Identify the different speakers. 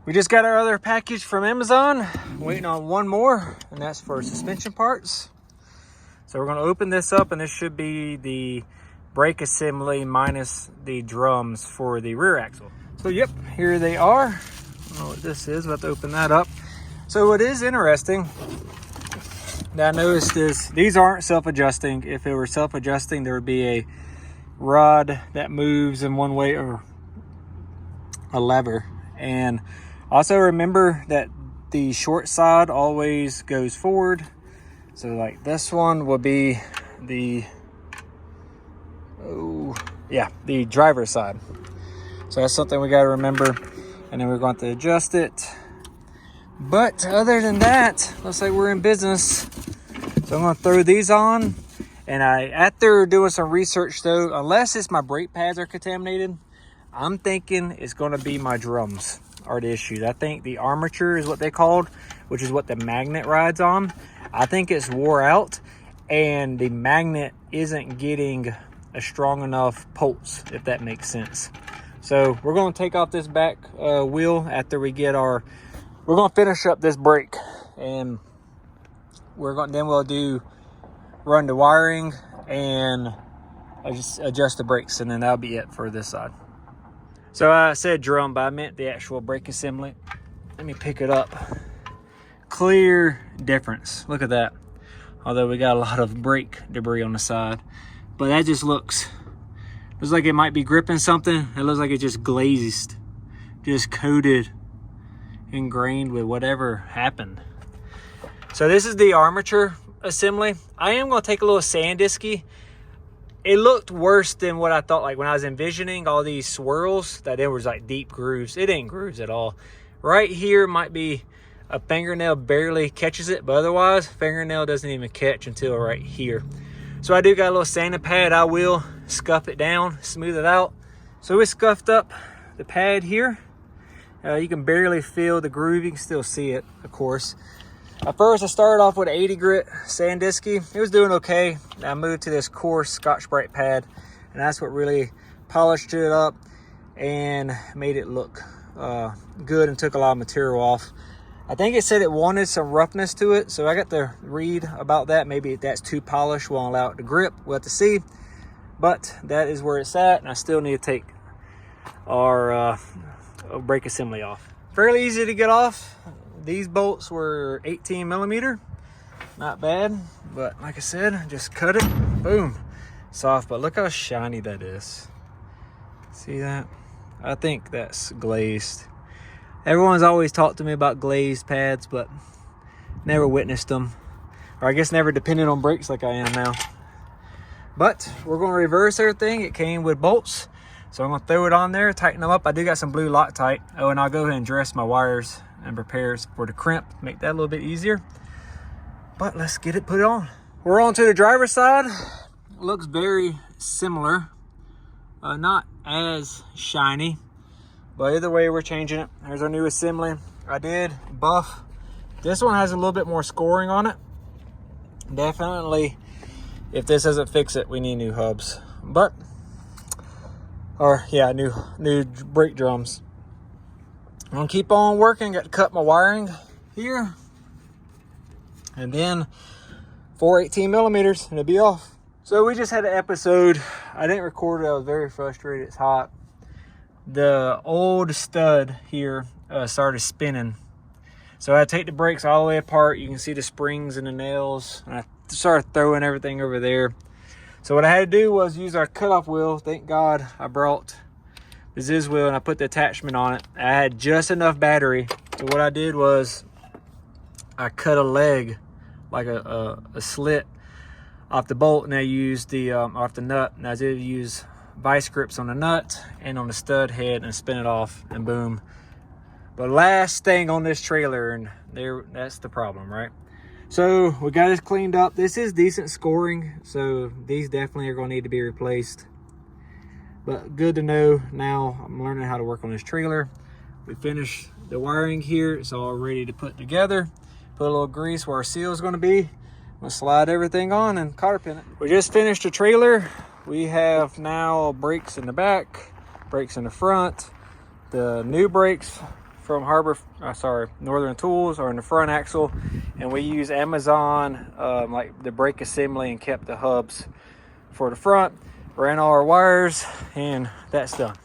Speaker 1: We just got our other package from Amazon, waiting on one more, and that's for suspension parts. So we're going to open this up, and this should be the brake assembly minus the drums for the rear axle. So yep, here they are. I don't know what this is, we'll have to open that up. So what is interesting that I noticed is these aren't self-adjusting. If it were self-adjusting, there would be a rod that moves in one way or a lever. And also remember that the short side always goes forward. So like this one will be the, the driver's side. So that's something we got to remember. And then we're going to adjust it. But other than that, looks like we're in business. So I'm going to throw these on. And after doing some research though, unless it's my brake pads are contaminated, I'm thinking it's going to be my drums are the issues. I think the armature is what they called, which is what the magnet rides on. I think it's wore out and the magnet isn't getting a strong enough pulse, if that makes sense. So we're going to take off this back wheel after we get we're going to finish up this brake, and then we'll run the wiring and adjust the brakes, and then that'll be it for this side. So I said drum, but I meant the actual brake assembly. Let me pick it up. Clear difference. Look at that. Although we got a lot of brake debris on the side, but that just looks like it might be gripping something. It looks like it just glazed, just coated, ingrained with whatever happened. So this is the armature assembly. I am going to take a little Sandisky. It looked worse than what I thought. Like when I was envisioning all these swirls, that there was like deep grooves. It ain't grooves at all. Right here might be a fingernail barely catches it, but otherwise fingernail doesn't even catch until right here. So I do got a little sanding pad. I will scuff it down, smooth it out. So we scuffed up the pad here. You can barely feel the groove. You can still see it, of course. At first, I started off with an 80 grit Sandisky. It was doing okay. I moved to this coarse Scotch-Brite pad, and that's what really polished it up and made it look good and took a lot of material off. I think it said it wanted some roughness to it, so I got to read about that. Maybe that's too polished, won't allow it to grip. We'll have to see. But that is where it's at, and I still need to take our brake assembly off. Fairly easy to get off. These bolts were 18 millimeter, not bad, but like I said, just cut it, boom, soft. But look how shiny that is. See that? I think that's glazed. Everyone's always talked to me about glazed pads, but never witnessed them, or I guess never depended on brakes like I am now. But we're going to reverse everything. It came with bolts, so I'm going to throw it on there, tighten them up. I do got some blue Loctite. Oh, and I'll go ahead and dress my wires and prepares for the crimp, make that a little bit easier. But let's get it put on. We're on to the driver's side. Looks very similar, not as shiny, but either way we're changing it. There's our new assembly. I did buff. This one has a little bit more scoring on it. Definitely, if this doesn't fix it, we need new hubs. New brake drums. I'm gonna keep on working. Got to cut my wiring here, and then 418 millimeters, and it'll be off. So we just had an episode. I didn't record it. I was very frustrated. It's hot. The old stud here started spinning, so I take the brakes all the way apart. You can see the springs and the nails, and I started throwing everything over there. So what I had to do was use our cutoff wheel. Thank God I brought the Ziz wheel, and I put the attachment on it. I had just enough battery. So what I did was I cut a leg, like a slit off the bolt, and I used the off the nut, and I did use vice grips on the nut and on the stud head and spin it off, and boom. But last thing on this trailer, and that's the problem, right? So we got this cleaned up. This is decent scoring, so these definitely are going to need to be replaced. But good to know. Now I'm learning how to work on this trailer. We finished the wiring here. It's all ready to put together. Put a little grease where our seal is going to be. I'm going to slide everything on and cotter pin it. We just finished the trailer. We have now brakes in the back, brakes in the front, the new brakes from Northern Tools, or in the front axle, and we use Amazon like the brake assembly, and kept the hubs for the front. Ran all our wires, and that's done.